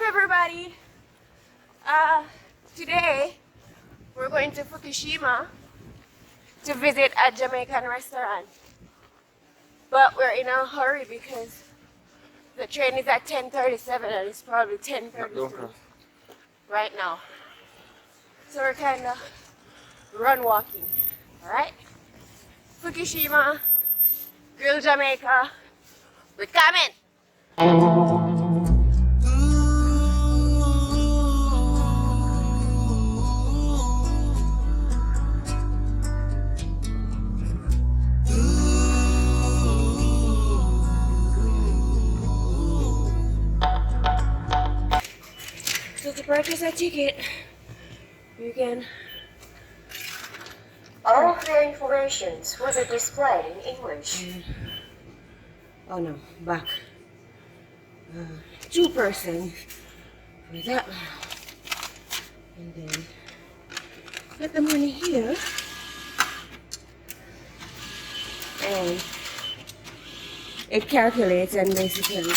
up, everybody? Today we're going to Fukushima to visit a Jamaican restaurant, but we're in a hurry because the train is at 10:37 and it's probably 10:32 right now. So we're kind of run walking. All right, Fukushima, Grill Jamaica, we're coming. So to purchase a ticket, you can. All of the information will be displayed in English. Oh no, back. 2% for that. And then put the money here. And it calculates and basically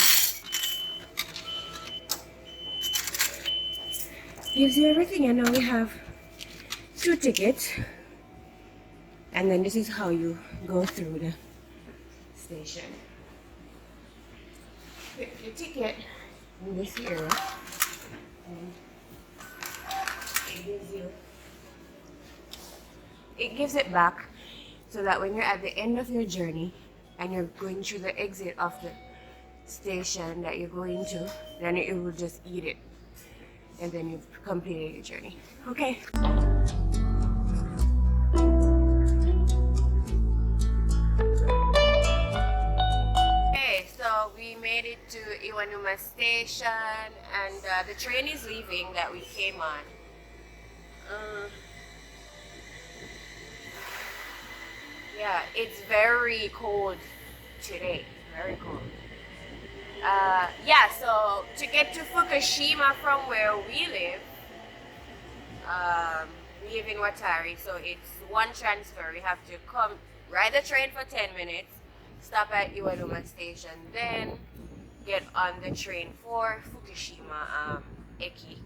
gives you everything. And now we have 2 tickets. And then this is how you go through the station. Put your ticket in this here. And it gives it back so that when you're at the end of your journey and you're going through the exit of the station that you're going to, then it will just eat it. And then you've completed your journey. Okay. So we made it to Iwanuma station, and the train is leaving that we came on. Yeah, it's very cold today. Very cold. Yeah, so to get to Fukushima from where we live in Watari, so it's one transfer. We have to come ride the train for 10 minutes, stop at Iwanuma station, then get on the train for Fukushima Eki,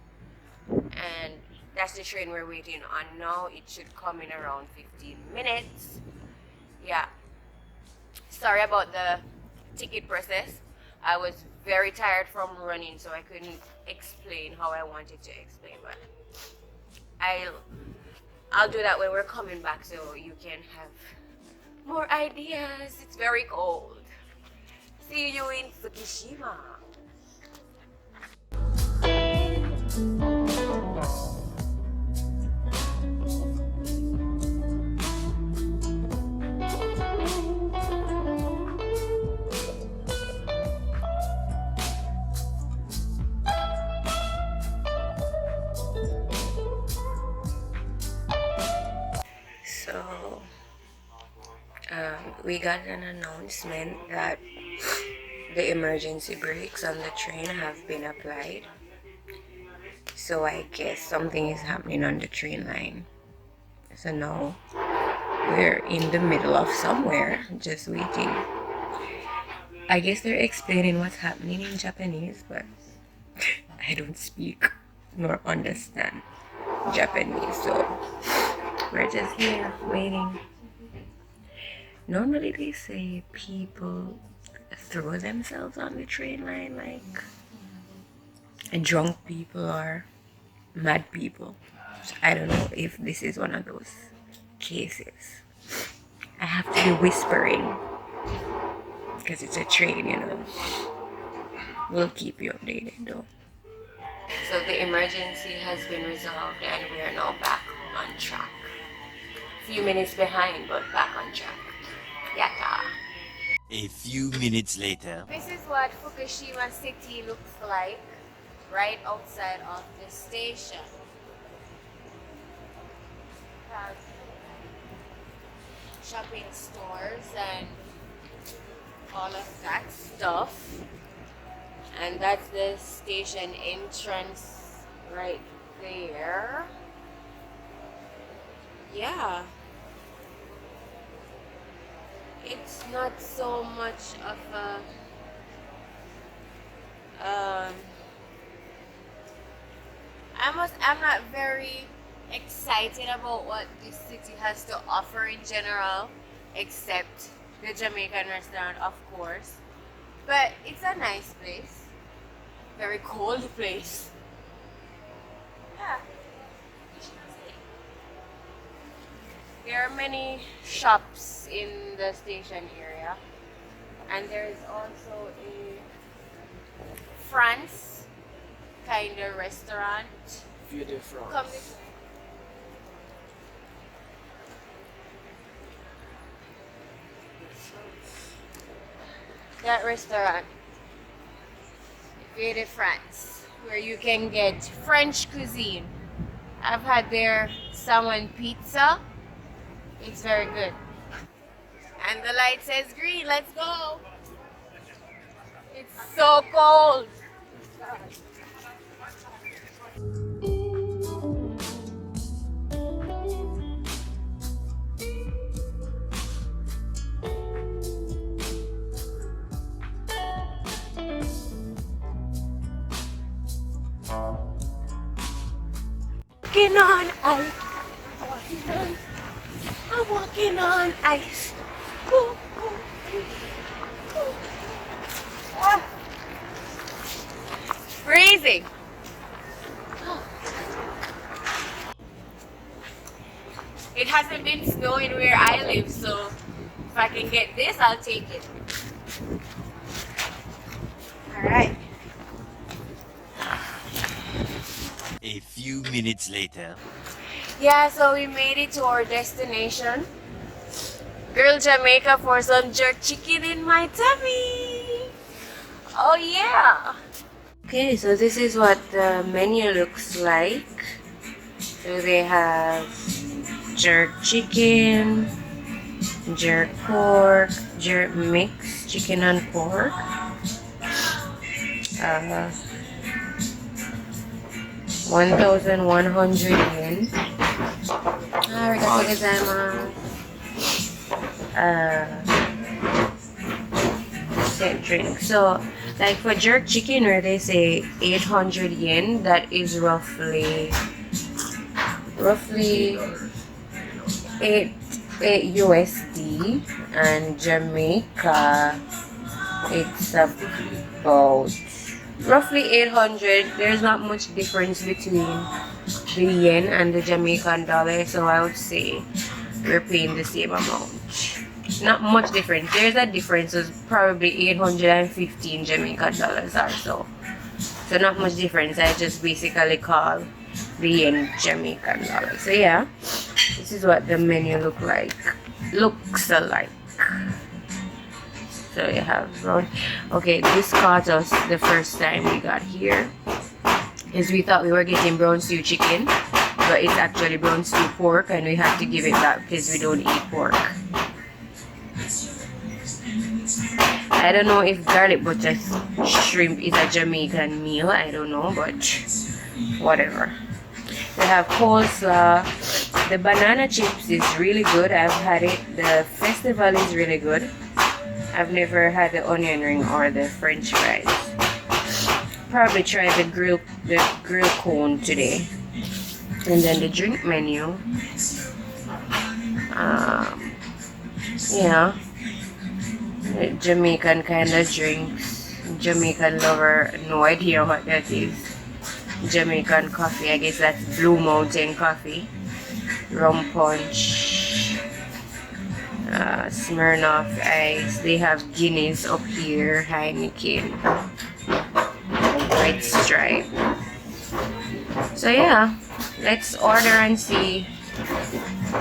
and that's the train we're waiting on now. It should come in around 15 minutes. Yeah, sorry about the ticket process. I was very tired from running, so I couldn't explain how I wanted to explain, but I'll do that when we're coming back so you can have more ideas. It's very cold. See you in Fukushima. So we got an announcement that the emergency brakes on the train have been applied. So I guess something is happening on the train line. So now we're in the middle of somewhere, just waiting. I guess they're explaining what's happening in Japanese, but I don't speak nor understand Japanese, so we're just here waiting. Normally they say people throw themselves on the train line like drunk people or mad people. So I don't know if this is one of those cases. I have to be whispering because it's a train, you know. We'll keep you updated though. So the emergency has been resolved and we are now back on track. Few minutes behind, but back on track. Yatta. A few minutes later. This is what Fukushima City looks like right outside of the station. Have shopping stores and all of that stuff. And that's the station entrance right there. Yeah. It's not so much of a I'm not very excited about what this city has to offer in general, except the Jamaican restaurant, of course. But it's a nice place. Very cold place. Yeah. There are many shops in the station area. And there is also a France kind of restaurant. View de France. Come this way. That restaurant, View de France, where you can get French cuisine. I've had their salmon pizza. It's very good. And the light says green. Let's go. It's so cold. Walking on ice. I'm walking on ice. Ooh, ooh, ooh, ooh. Ah. Freezing. It hasn't been snowing where I live, so if I can get this, I'll take it. Alright. A few minutes later. Yeah, so we made it to our destination. Girl Jamaica for some jerk chicken in my tummy. Oh yeah. Okay, so this is what the menu looks like. So they have jerk chicken, jerk pork, jerk mix, chicken and pork. 1,100 yen. Arigatou gozaimasu. Set drink. So, like for jerk chicken, where they say 800 yen, that is roughly 8 USD, and Jamaica, it's about roughly 800. There's not much difference between the yen and the Jamaican dollar, so I would say we're paying the same amount. Not much difference. There's a difference of probably 815 Jamaican dollars or so. So not much difference. I just basically call the yen Jamaican dollar. So yeah, this is what the menu looks like. So you have brown. Okay, this caught us the first time we got here, is we thought we were getting brown stew chicken, but it's actually brown stew pork, and we have to give it that because we don't eat pork. I don't know if garlic butter shrimp is a Jamaican meal. I don't know, but whatever. They have coleslaw. The banana chips is really good. I've had it. The festival is really good. I've never had the onion ring or the French fries. Probably try the grill cone today. And then the drink menu. Yeah. Jamaican kind of drinks. Jamaican lover, no idea what that is. Jamaican coffee, I guess that's Blue Mountain coffee. Rum punch. Smirnoff Ice. They have Guinness up here. Heineken. White Stripe. So yeah, let's order and see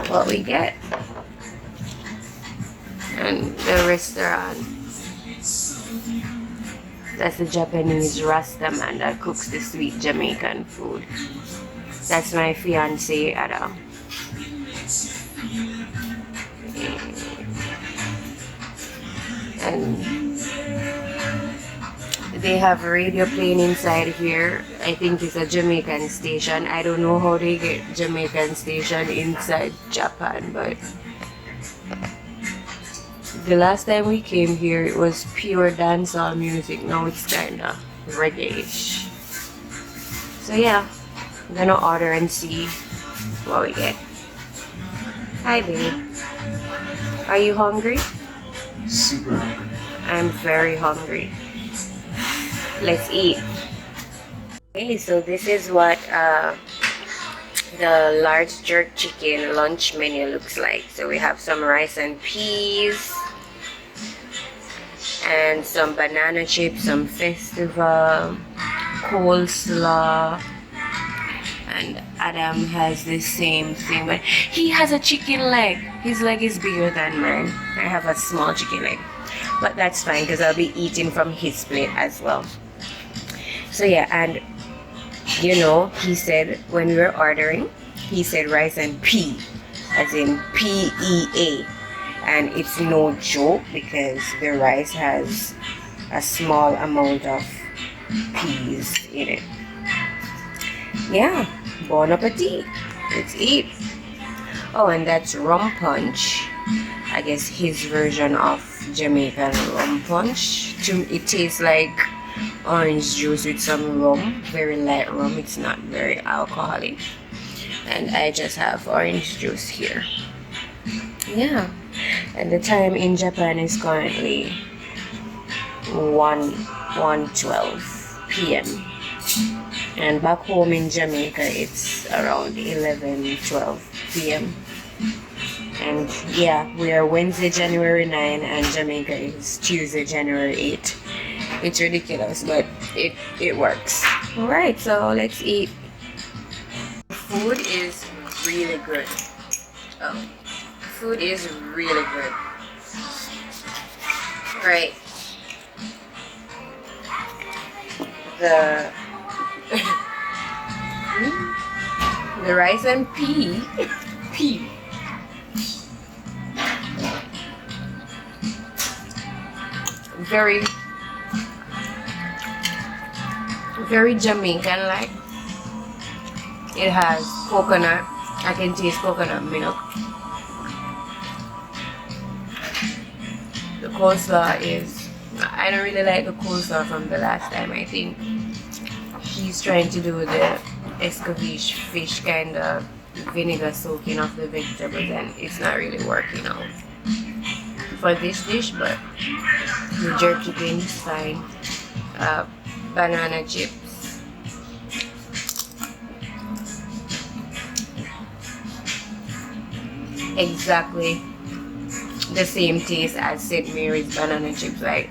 what we get. And the restaurant, that's the Japanese Rasta man that cooks the sweet Jamaican food. That's my fiance Adam. And they have a radio playing inside here. I think it's a Jamaican station. I don't know how they get Jamaican station inside Japan, but the last time we came here, it was pure dancehall music. Now it's kinda reggae-ish. So yeah, I'm gonna order and see what we get. Hi, babe. Are you hungry? Super hungry. I'm very hungry. Let's eat. Okay, so this is what the large jerk chicken lunch menu looks like. So we have some rice and peas, and some banana chips, some festival, coleslaw, and Adam has the same thing, but he has a chicken leg. His leg is bigger than mine. I have a small chicken leg, but that's fine because I'll be eating from his plate as well. So yeah, and you know, he said when we were ordering, he said rice and pea, as in PEA, and it's no joke because the rice has a small amount of peas in it. Yeah, bon appetit. Let's eat. Oh, and that's rum punch. I guess his version of Jamaican rum punch. It tastes like orange juice with some rum, very light rum. It's not very alcoholic. And I just have orange juice here. Yeah, and the time in Japan is currently 1:12 p.m. and back home in Jamaica it's around 11:12 p.m. and yeah, we are Wednesday, January 9, and Jamaica is Tuesday, January 8. It's ridiculous, but it works. All right, so let's eat. Food is really good. Oh, food is really good. Right. The the rice and pea. Very Jamaican like. It has coconut. I can taste coconut milk. The coleslaw is, I don't really like the coleslaw from the last time. I think he's trying to do the escovitch fish kind of vinegar soaking of the vegetables, and it's not really working out for this dish, but the jerk chicken is fine. Banana chips. Exactly the same taste as St. Mary's banana chips, like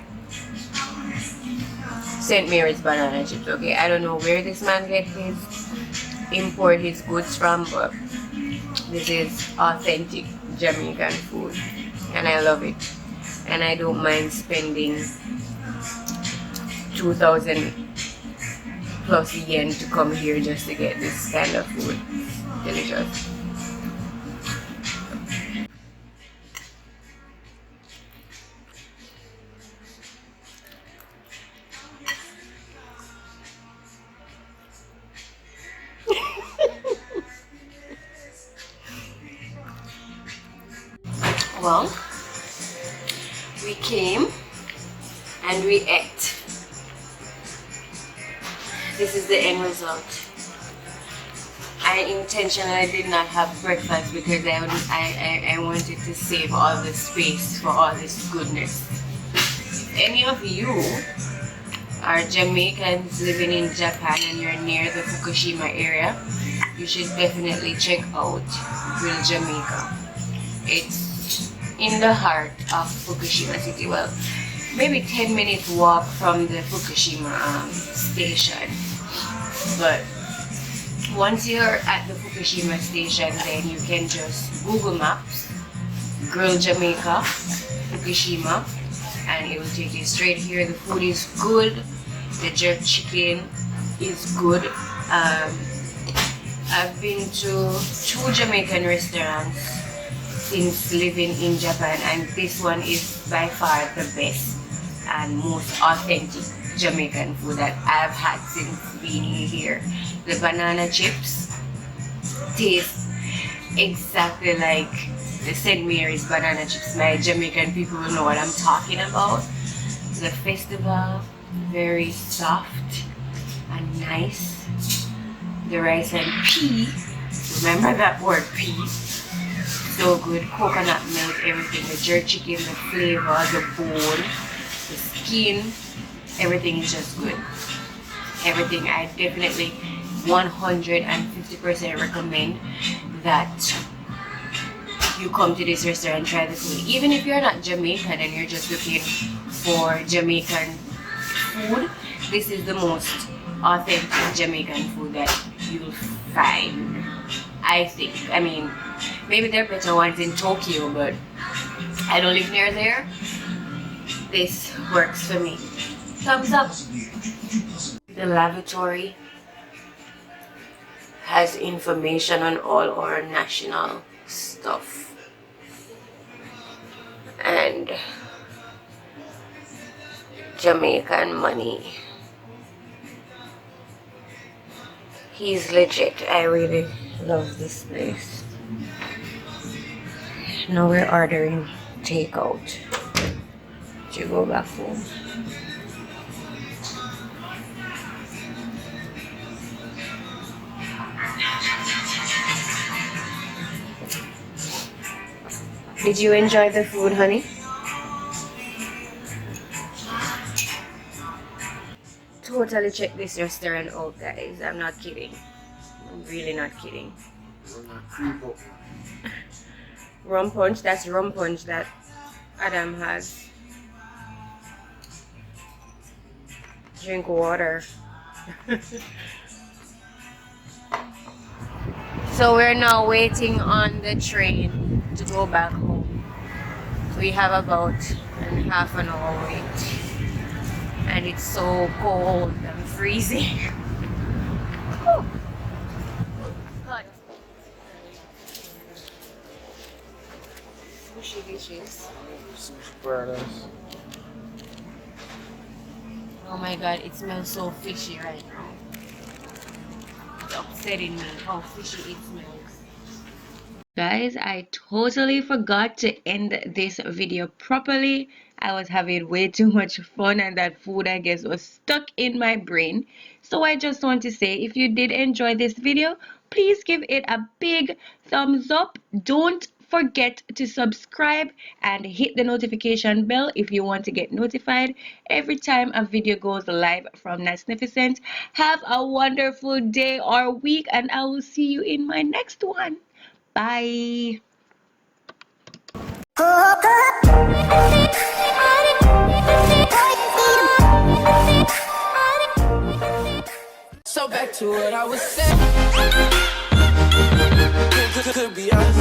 St. Mary's banana chips. Okay, I don't know where this man import his goods from, but this is authentic Jamaican food and I love it, and I don't mind spending 2,000 plus yen to come here just to get this kind of food. Delicious. Well, we came and we ate. This is the end result. I intentionally did not have breakfast because I wanted to save all the space for all this goodness. If any of you are Jamaicans living in Japan and you're near the Fukushima area, you should definitely check out Grill Jamaica. It's in the heart of Fukushima City. Well, maybe 10-minute walk from the Fukushima station. But once you're at the Fukushima station, then you can just Google Maps, Grill Jamaica, Fukushima, and it will take you straight here. The food is good. The jerk chicken is good. I've been to 2 Jamaican restaurants since living in Japan, and this one is by far the best and most authentic Jamaican food that I've had since being here. The banana chips taste exactly like the St. Mary's banana chips. My Jamaican people will know what I'm talking about. The festival, very soft and nice. the rice and pea. Remember that word, pea. So good. Coconut milk, everything. The jerk chicken, the flavor, the bone, the skin. Everything is just good. Everything. I definitely 150% recommend that you come to this restaurant and try the food. Even if you're not Jamaican and you're just looking for Jamaican food, this is the most authentic Jamaican food that you'll find, I think. I mean, maybe there are better ones in Tokyo, but I don't live near there. This works for me. Thumbs up. The lavatory has information on all our national stuff. And Jamaican money. He's legit. I really love this place. Now we're ordering takeout to go back home. Did you enjoy the food, honey? Totally check this restaurant out, guys. I'm not kidding. I'm really not kidding. Rum punch, that's rum punch that Adam has. Drink water. So we're now waiting on the train to go back home. We have about half an hour wait. And it's so cold. I'm freezing. Oh. God. Sushi dishes. Oh my god, it smells so fishy right now. It's upsetting me how fishy it smells. Guys, I totally forgot to end this video properly. I was having way too much fun and that food, I guess, was stuck in my brain. So I just want to say, if you did enjoy this video, please give it a big thumbs up. Don't forget to subscribe and hit the notification bell if you want to get notified every time a video goes live from NATZNIFICENT. Have a wonderful day or week, and I will see you in my next one. Bye. So back to what I was saying. Could be us.